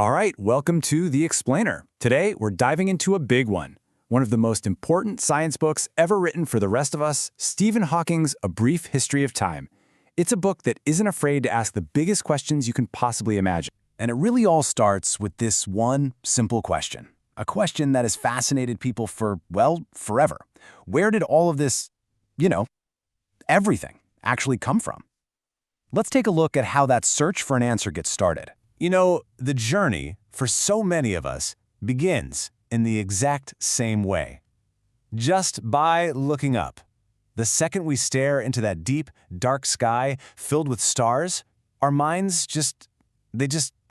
All right, welcome to The Explainer. Today, we're diving into a big one of the most important science books ever written for the rest of us, Stephen Hawking's A Brief History of Time. It's a book that isn't afraid to ask the biggest questions you can possibly imagine. And it really all starts with this one simple question. A question that has fascinated people for, well, forever. Where did all of this, everything, actually come from? Let's take a look at how that search for an answer gets started. The journey, for so many of us, begins in the exact same way. Just by looking up. The second we stare into that deep, dark sky filled with stars, our minds just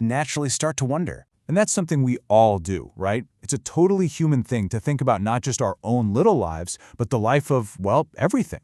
naturally start to wonder. And that's something we all do, right? It's a totally human thing to think about not just our own little lives, but the life of, well, everything.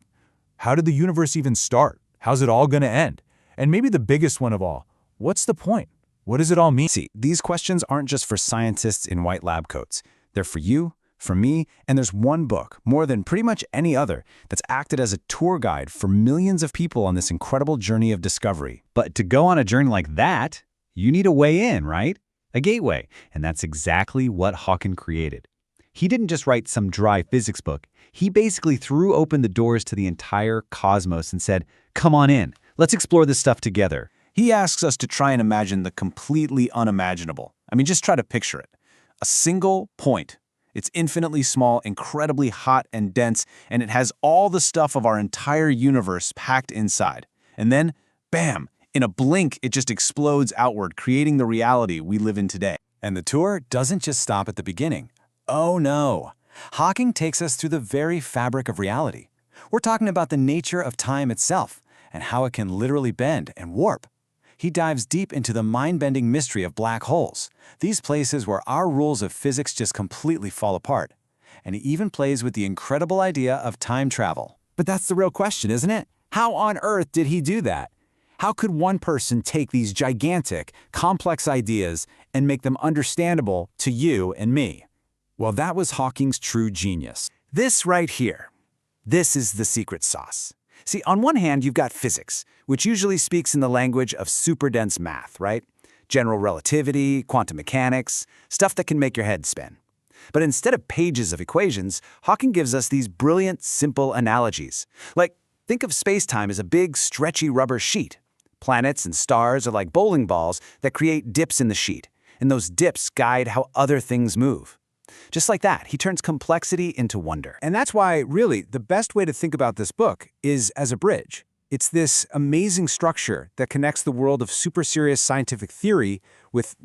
How did the universe even start? How's it all going to end? And maybe the biggest one of all, what's the point? What does it all mean? See, these questions aren't just for scientists in white lab coats. They're for you, for me, and there's one book, more than pretty much any other, that's acted as a tour guide for millions of people on this incredible journey of discovery. But to go on a journey like that, you need a way in, right? A gateway. And that's exactly what Hawking created. He didn't just write some dry physics book. He basically threw open the doors to the entire cosmos and said, come on in, let's explore this stuff together. He asks us to try and imagine the completely unimaginable. Just try to picture it. A single point. It's infinitely small, incredibly hot and dense, and it has all the stuff of our entire universe packed inside. And then, bam, in a blink, it just explodes outward, creating the reality we live in today. And the tour doesn't just stop at the beginning. Oh no. Hawking takes us through the very fabric of reality. We're talking about the nature of time itself and how it can literally bend and warp. He dives deep into the mind-bending mystery of black holes, these places where our rules of physics just completely fall apart. And he even plays with the incredible idea of time travel. But that's the real question, isn't it? How on earth did he do that? How could one person take these gigantic, complex ideas and make them understandable to you and me? Well, that was Hawking's true genius. This right here, this is the secret sauce. See, on one hand, you've got physics, which usually speaks in the language of super dense math, right? General relativity, quantum mechanics, stuff that can make your head spin. But instead of pages of equations, Hawking gives us these brilliant, simple analogies. Like, think of space-time as a big, stretchy rubber sheet. Planets and stars are like bowling balls that create dips in the sheet, and those dips guide how other things move. Just like that, he turns complexity into wonder. And that's why, really, the best way to think about this book is as a bridge. It's this amazing structure that connects the world of super serious scientific theory with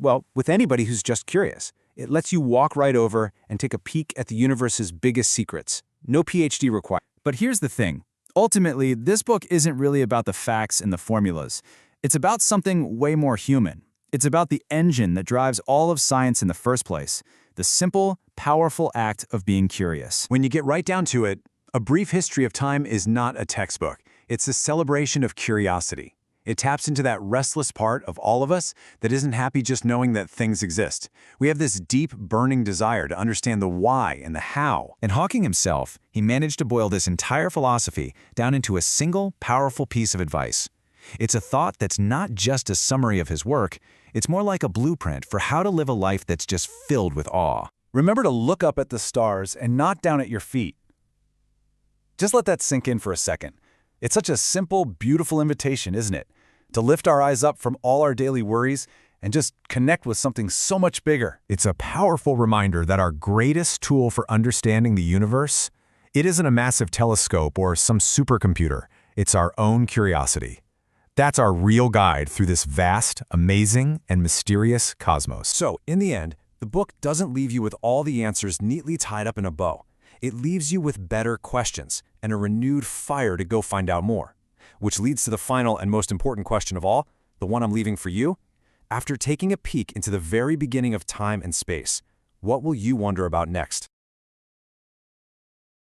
anybody who's just curious. It lets you walk right over and take a peek at the universe's biggest secrets. No PhD required. But here's the thing. Ultimately, this book isn't really about the facts and the formulas. It's about something way more human. It's about the engine that drives all of science in the first place. The simple, powerful act of being curious. When you get right down to it, A Brief History of Time is not a textbook. It's a celebration of curiosity. It taps into that restless part of all of us that isn't happy just knowing that things exist. We have this deep, burning desire to understand the why and the how. And Hawking himself, he managed to boil this entire philosophy down into a single, powerful piece of advice. It's a thought that's not just a summary of his work, it's more like a blueprint for how to live a life that's just filled with awe. Remember to look up at the stars and not down at your feet. Just let that sink in for a second. It's such a simple, beautiful invitation, isn't it? To lift our eyes up from all our daily worries and just connect with something so much bigger. It's a powerful reminder that our greatest tool for understanding the universe, it isn't a massive telescope or some supercomputer. It's our own curiosity. That's our real guide through this vast, amazing, and mysterious cosmos. So, in the end, the book doesn't leave you with all the answers neatly tied up in a bow. It leaves you with better questions and a renewed fire to go find out more. Which leads to the final and most important question of all, the one I'm leaving for you. After taking a peek into the very beginning of time and space, what will you wonder about next?